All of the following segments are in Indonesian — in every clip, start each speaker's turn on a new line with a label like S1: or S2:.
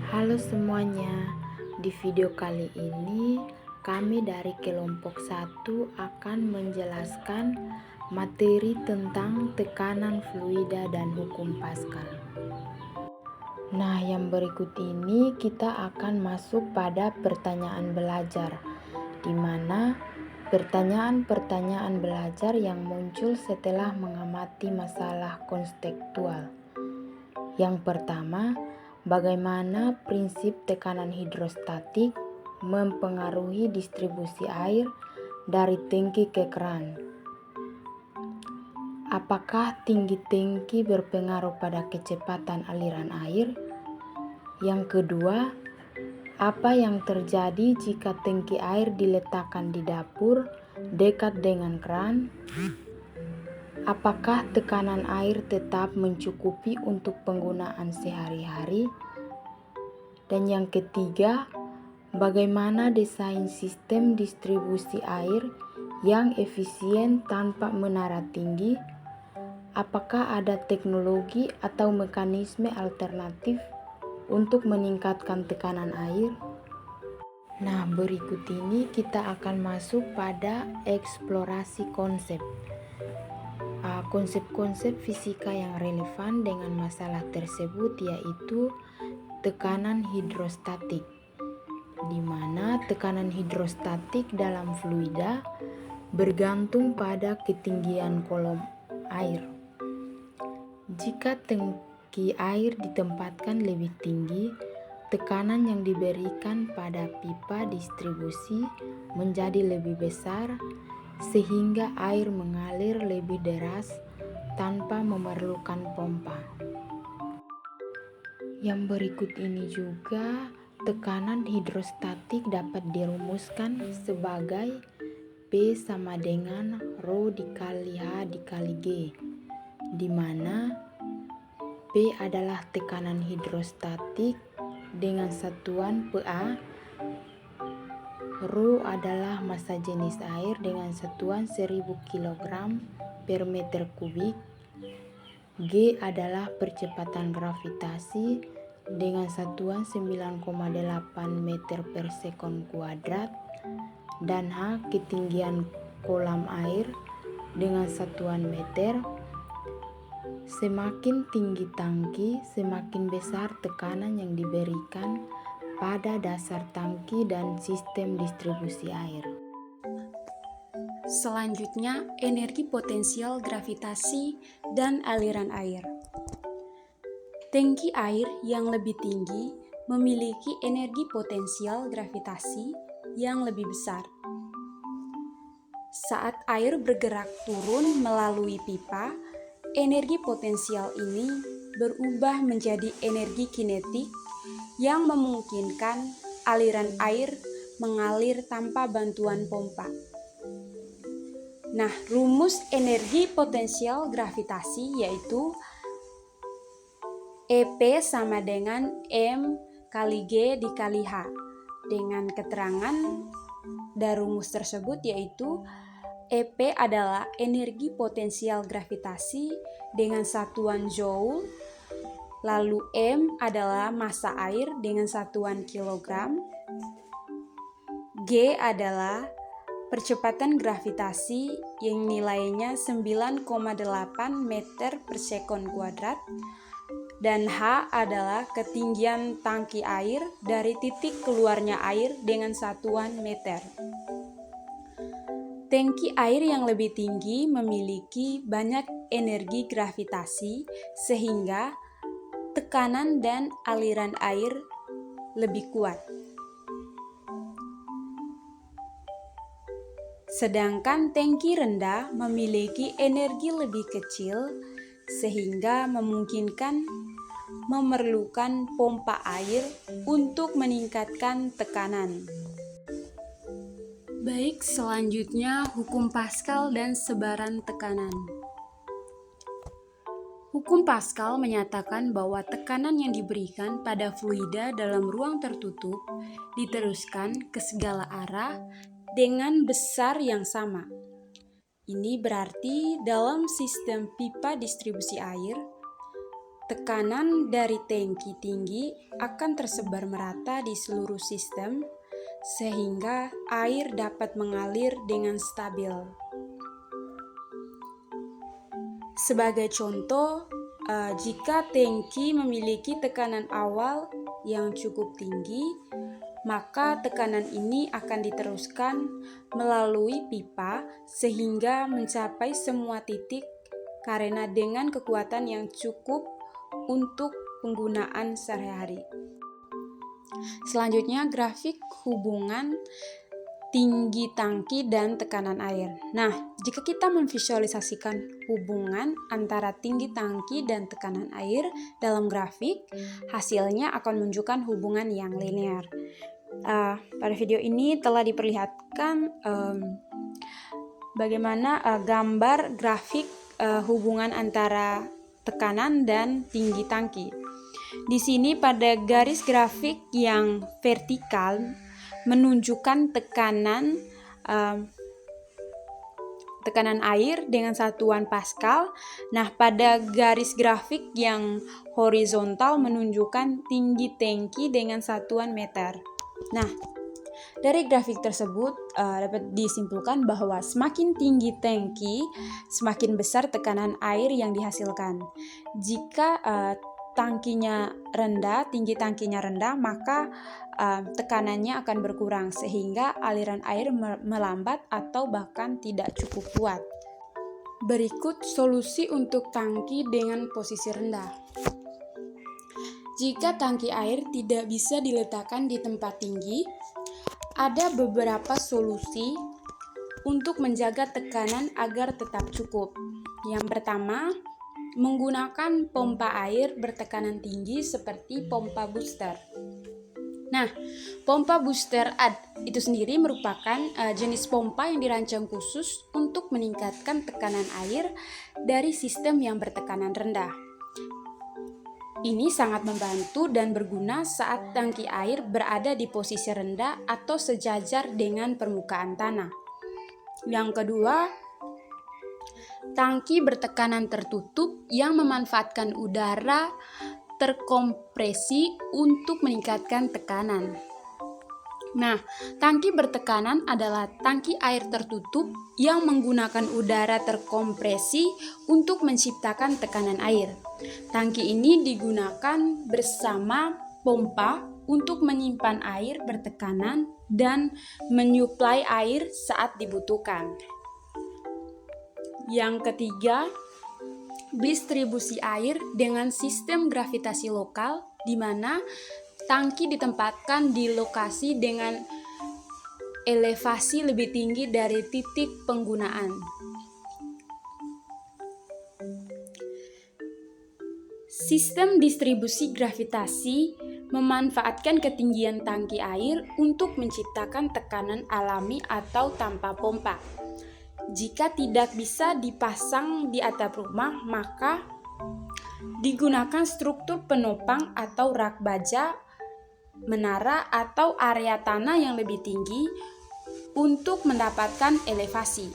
S1: Halo semuanya, di video kali ini kami dari kelompok 1 akan menjelaskan materi tentang tekanan fluida dan hukum Pascal. Nah, yang berikut ini kita akan masuk pada pertanyaan belajar, di mana pertanyaan-pertanyaan belajar yang muncul setelah mengamati masalah konseptual. Yang pertama, bagaimana prinsip tekanan hidrostatik mempengaruhi distribusi air dari tangki ke keran? Apakah tinggi tangki berpengaruh pada kecepatan aliran air? Yang kedua, apa yang terjadi jika tangki air diletakkan di dapur dekat dengan keran? Apakah tekanan air tetap mencukupi untuk penggunaan sehari-hari? Dan yang ketiga, bagaimana desain sistem distribusi air yang efisien tanpa menara tinggi? Apakah ada teknologi atau mekanisme alternatif untuk meningkatkan tekanan air? Nah, berikut ini kita akan masuk pada eksplorasi konsep. Konsep-konsep fisika yang relevan dengan masalah tersebut yaitu tekanan hidrostatik, di mana tekanan hidrostatik dalam fluida bergantung pada ketinggian kolom air. Jika tangki air ditempatkan lebih tinggi, tekanan yang diberikan pada pipa distribusi menjadi lebih besar sehingga air mengalir lebih deras tanpa memerlukan pompa. Yang berikut ini juga tekanan hidrostatik dapat dirumuskan sebagai P sama dengan Rho dikali H dikali G, di mana P adalah tekanan hidrostatik dengan satuan PA, Rho adalah massa jenis air dengan satuan 1000 kg per meter kubik, G adalah percepatan gravitasi dengan satuan 9,8 meter per sekon kuadrat, dan H ketinggian kolam air dengan satuan meter. Semakin tinggi tangki, semakin besar tekanan yang diberikan pada dasar tangki dan sistem distribusi air.
S2: Selanjutnya, energi potensial gravitasi dan aliran air. Tangki air yang lebih tinggi memiliki energi potensial gravitasi yang lebih besar. Saat air bergerak turun melalui pipa, energi potensial ini berubah menjadi energi kinetik yang memungkinkan aliran air mengalir tanpa bantuan pompa. Nah, rumus energi potensial gravitasi yaitu EP sama dengan M kali G dikali H. Dengan keterangan dari rumus tersebut yaitu EP adalah energi potensial gravitasi dengan satuan joule, lalu M adalah massa air dengan satuan kilogram, G adalah percepatan gravitasi yang nilainya 9,8 meter per sekon kuadrat, dan H adalah ketinggian tangki air dari titik keluarnya air dengan satuan meter. Tangki air yang lebih tinggi memiliki banyak energi gravitasi sehingga tekanan dan aliran air lebih kuat. Sedangkan tangki rendah memiliki energi lebih kecil sehingga memungkinkan memerlukan pompa air untuk meningkatkan tekanan. Baik, selanjutnya hukum Pascal dan sebaran tekanan. Hukum Pascal menyatakan bahwa tekanan yang diberikan pada fluida dalam ruang tertutup diteruskan ke segala arah dengan besar yang sama. Ini berarti dalam sistem pipa distribusi air, tekanan dari tangki tinggi akan tersebar merata di seluruh sistem sehingga air dapat mengalir dengan stabil. Sebagai contoh, jika tangki memiliki tekanan awal yang cukup tinggi, maka tekanan ini akan diteruskan melalui pipa sehingga mencapai semua titik karena dengan kekuatan yang cukup untuk penggunaan sehari-hari. Selanjutnya, grafik hubungan tinggi tangki dan tekanan air. Nah, jika kita memvisualisasikan hubungan antara tinggi tangki dan tekanan air dalam grafik, hasilnya akan menunjukkan hubungan yang linear. Pada video ini telah diperlihatkan bagaimana gambar grafik hubungan antara tekanan dan tinggi tangki. Di sini pada garis grafik yang vertikal menunjukkan tekanan air dengan satuan Pascal. Nah, pada garis grafik yang horizontal menunjukkan tinggi tangki dengan satuan meter. Nah, dari grafik tersebut dapat disimpulkan bahwa semakin tinggi tangki, semakin besar tekanan air yang dihasilkan. Jika tinggi tangkinya rendah, maka tekanannya akan berkurang sehingga aliran air melambat atau bahkan tidak cukup kuat. Berikut solusi untuk tangki dengan posisi rendah. Jika tangki air tidak bisa diletakkan di tempat tinggi, ada beberapa solusi untuk menjaga tekanan agar tetap cukup. Yang pertama, menggunakan pompa air bertekanan tinggi seperti pompa booster. Nah, pompa booster itu sendiri merupakan jenis pompa yang dirancang khusus untuk meningkatkan tekanan air dari sistem yang bertekanan rendah. Ini sangat membantu dan berguna saat tangki air berada di posisi rendah atau sejajar dengan permukaan tanah. Yang kedua, tangki bertekanan tertutup yang memanfaatkan udara terkompresi untuk meningkatkan tekanan. Nah, tangki bertekanan adalah tangki air tertutup yang menggunakan udara terkompresi untuk menciptakan tekanan air. Tangki ini digunakan bersama pompa untuk menyimpan air bertekanan dan menyuplai air saat dibutuhkan. Yang ketiga, distribusi air dengan sistem gravitasi lokal, di mana tangki ditempatkan di lokasi dengan elevasi lebih tinggi dari titik penggunaan. Sistem distribusi gravitasi memanfaatkan ketinggian tangki air untuk menciptakan tekanan alami atau tanpa pompa. Jika tidak bisa dipasang di atap rumah, maka digunakan struktur penopang atau rak baja, menara atau area tanah yang lebih tinggi untuk mendapatkan elevasi.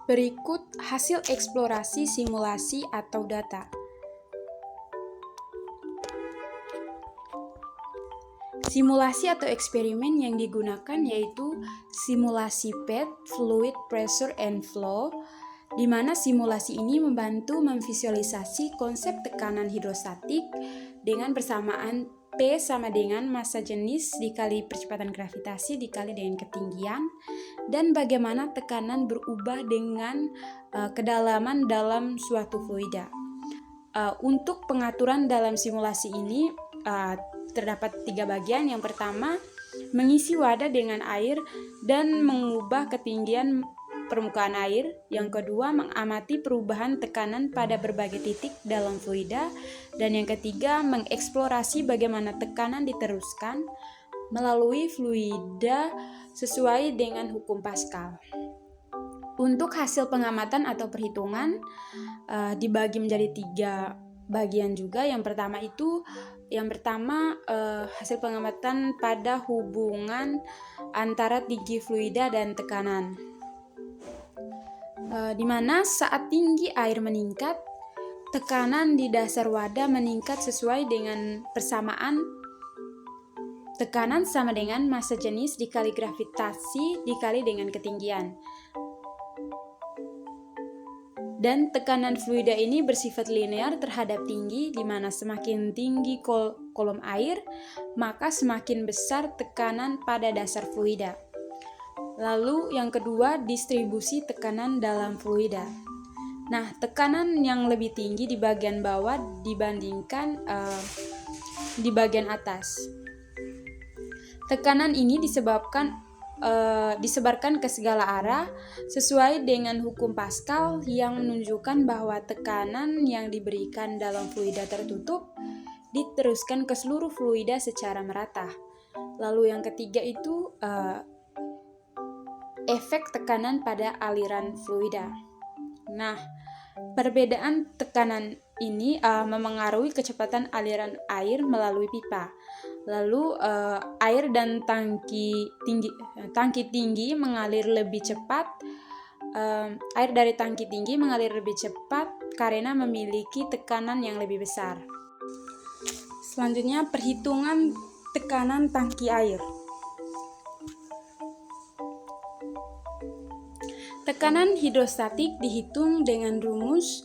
S2: Berikut hasil eksplorasi simulasi atau data. Simulasi atau eksperimen yang digunakan yaitu simulasi PET, Fluid Pressure and Flow, di mana simulasi ini membantu memvisualisasi konsep tekanan hidrostatik dengan persamaan P sama dengan massa jenis dikali percepatan gravitasi dikali dengan ketinggian, dan bagaimana tekanan berubah dengan kedalaman dalam suatu fluida. Untuk pengaturan dalam simulasi ini terdapat 3 bagian. Yang pertama, mengisi wadah dengan air dan mengubah ketinggian permukaan air. Yang kedua, mengamati perubahan tekanan pada berbagai titik dalam fluida. Dan yang ketiga, mengeksplorasi bagaimana tekanan diteruskan melalui fluida sesuai dengan hukum Pascal. Untuk hasil pengamatan atau perhitungan dibagi menjadi 3 bagian juga. Yang pertama hasil pengamatan pada hubungan antara tinggi fluida dan tekanan, di mana saat tinggi air meningkat, tekanan di dasar wadah meningkat sesuai dengan persamaan tekanan sama dengan massa jenis dikali gravitasi dikali dengan ketinggian. Dan tekanan fluida ini bersifat linear terhadap tinggi, di mana semakin tinggi kolom air, maka semakin besar tekanan pada dasar fluida. Lalu yang kedua, distribusi tekanan dalam fluida. Nah, tekanan yang lebih tinggi di bagian bawah dibandingkan di bagian atas. Tekanan ini disebarkan ke segala arah sesuai dengan hukum Pascal yang menunjukkan bahwa tekanan yang diberikan dalam fluida tertutup diteruskan ke seluruh fluida secara merata. Lalu yang ketiga itu efek tekanan pada aliran fluida. Nah, perbedaan tekanan ini memengaruhi kecepatan aliran air melalui pipa. Lalu air dan tangki tinggi mengalir lebih cepat. Air dari tangki tinggi mengalir lebih cepat karena memiliki tekanan yang lebih besar. Selanjutnya, perhitungan tekanan tangki air. Tekanan hidrostatik dihitung dengan rumus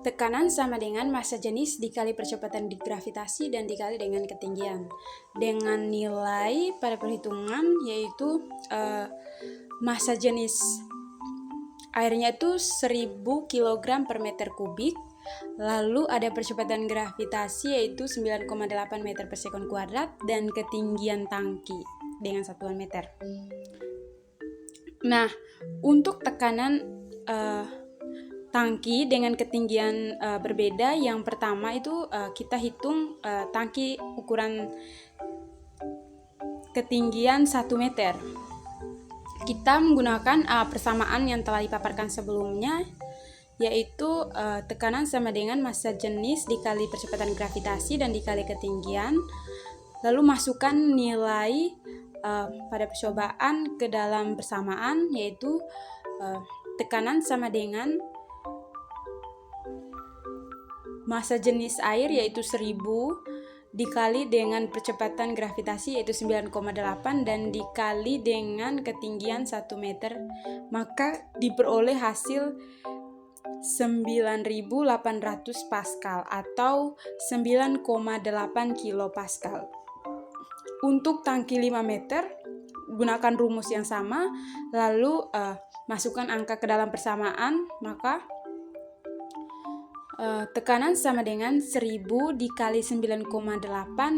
S2: tekanan sama dengan massa jenis dikali percepatan gravitasi dan dikali dengan ketinggian. Dengan nilai pada perhitungan yaitu massa jenis airnya itu 1000 kg per meter kubik. Lalu ada percepatan gravitasi yaitu 9,8 meter per sekon kuadrat dan ketinggian tangki dengan satuan meter. Nah, untuk tekanan tangki dengan ketinggian berbeda, yang pertama itu kita hitung tangki ukuran ketinggian 1 meter. Kita menggunakan persamaan yang telah dipaparkan sebelumnya, yaitu tekanan sama dengan massa jenis dikali percepatan gravitasi dan dikali ketinggian. Lalu masukkan nilai pada percobaan ke dalam persamaan, yaitu tekanan sama dengan massa jenis air yaitu 1000 dikali dengan percepatan gravitasi yaitu 9,8 dan dikali dengan ketinggian 1 meter, maka diperoleh hasil 9.800 Pascal atau 9,8 kilopascal. Untuk tangki 5 meter gunakan rumus yang sama, lalu masukkan angka ke dalam persamaan, maka tekanan sama dengan 1000 dikali 9,8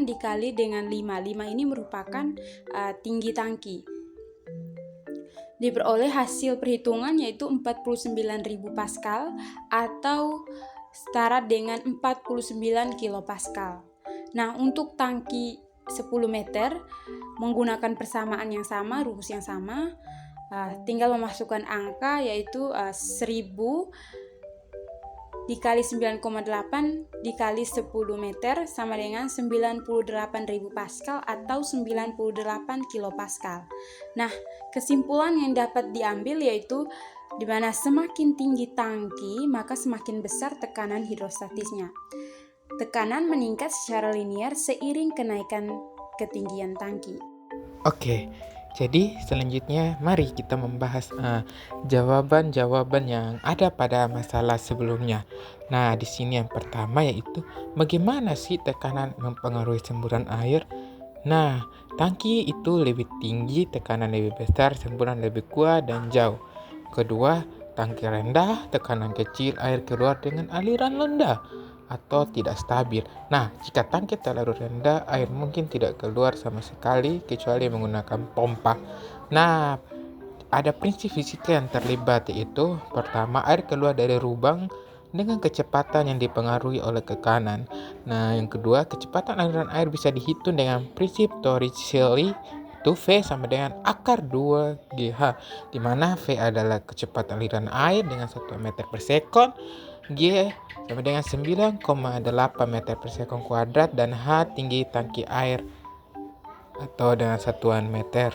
S2: dikali dengan 5. 5 ini merupakan tinggi tangki. Diperoleh hasil perhitungan yaitu 49.000 Pascal atau setara dengan 49 kilopascal. Nah, untuk tangki 10 meter menggunakan persamaan yang sama, rumus yang sama, tinggal memasukkan angka yaitu 1000 dikali 9,8 dikali 10 meter sama dengan 98.000 Pascal atau 98 kilopascal. Nah, kesimpulan yang dapat diambil yaitu di mana semakin tinggi tangki, maka semakin besar tekanan hidrostatisnya. Tekanan meningkat secara linear seiring kenaikan ketinggian tangki.
S3: Oke, jadi selanjutnya mari kita membahas jawaban-jawaban yang ada pada masalah sebelumnya. Nah, di sini yang pertama yaitu bagaimana sih tekanan mempengaruhi semburan air? Nah, tangki itu lebih tinggi, tekanan lebih besar, semburan lebih kuat dan jauh. Kedua, tangki rendah, tekanan kecil, air keluar dengan aliran rendah atau tidak stabil. Nah, jika tangki terlalu rendah, air mungkin tidak keluar sama sekali kecuali menggunakan pompa. Nah, ada prinsip fisika yang terlibat, yaitu pertama, air keluar dari lubang dengan kecepatan yang dipengaruhi oleh tekanan. Nah, yang kedua, kecepatan aliran air bisa dihitung dengan prinsip Torricelli, itu V sama dengan akar 2GH, di mana V adalah kecepatan aliran air dengan 1 meter per sekon, G sama dengan 9,8 meter per sekon kuadrat, dan H tinggi tangki air atau dengan satuan meter.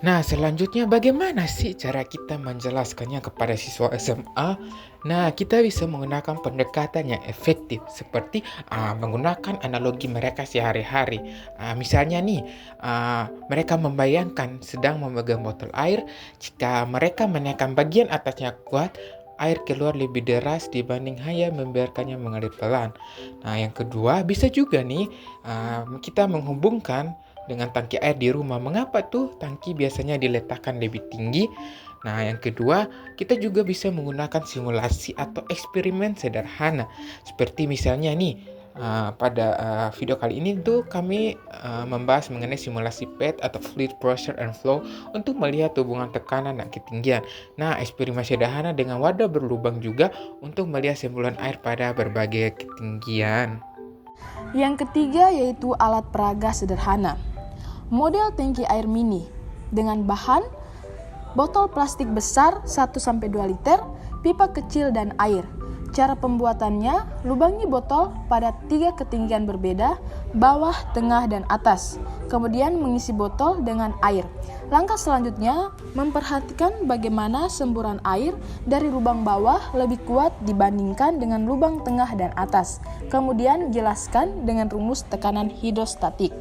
S3: Nah, selanjutnya bagaimana sih cara kita menjelaskannya kepada siswa SMA? Nah, kita bisa menggunakan pendekatan yang efektif seperti menggunakan analogi mereka sehari-hari. Misalnya nih, mereka membayangkan sedang memegang botol air. Jika mereka menekan bagian atasnya kuat, air keluar lebih deras dibanding hanya membiarkannya mengalir pelan. Nah, yang kedua bisa juga nih kita menghubungkan dengan tangki air di rumah. Mengapa tuh tangki biasanya diletakkan lebih tinggi? Nah, yang kedua, kita juga bisa menggunakan simulasi atau eksperimen sederhana. Seperti misalnya nih, pada video kali ini tuh kami membahas mengenai simulasi PET atau Fluid Pressure and Flow untuk melihat hubungan tekanan dan ketinggian. Nah, eksperimen sederhana dengan wadah berlubang juga untuk melihat semburan air pada berbagai ketinggian.
S4: Yang ketiga yaitu alat peraga sederhana. Model tangki air mini dengan bahan botol plastik besar 1-2 liter, pipa kecil dan air. Cara pembuatannya, lubangi botol pada 3 ketinggian berbeda, bawah, tengah, dan atas. Kemudian mengisi botol dengan air. Langkah selanjutnya, memperhatikan bagaimana semburan air dari lubang bawah lebih kuat dibandingkan dengan lubang tengah dan atas. Kemudian jelaskan dengan rumus tekanan hidrostatik.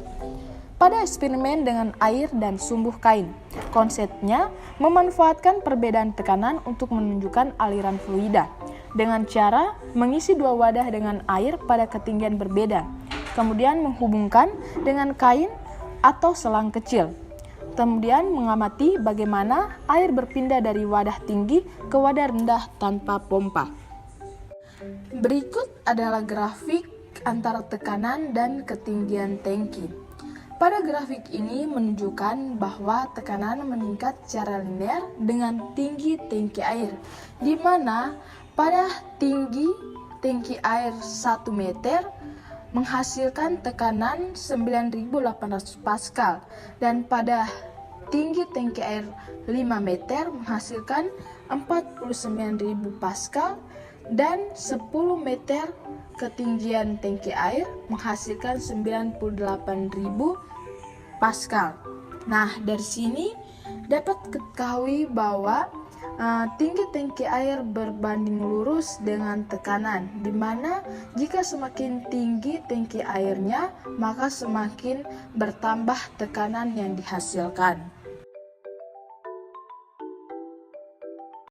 S4: Pada eksperimen dengan air dan sumbuh kain, konsepnya memanfaatkan perbedaan tekanan untuk menunjukkan aliran fluida dengan cara mengisi 2 wadah dengan air pada ketinggian berbeda, kemudian menghubungkan dengan kain atau selang kecil. Kemudian mengamati bagaimana air berpindah dari wadah tinggi ke wadah rendah tanpa pompa. Berikut adalah grafik antara tekanan dan ketinggian tangki. Pada grafik ini menunjukkan bahwa tekanan meningkat secara linear dengan tinggi tangki air, di mana pada tinggi tangki air 1 meter menghasilkan tekanan 9.800 Pascal dan pada tinggi tangki air 5 meter menghasilkan 49.000 Pascal dan 10 meter ketinggian tangki air menghasilkan 98.000 Pascal. Nah, dari sini dapat ketahui bahwa tinggi tangki air berbanding lurus dengan tekanan, di mana jika semakin tinggi tangki airnya, maka semakin bertambah tekanan yang dihasilkan.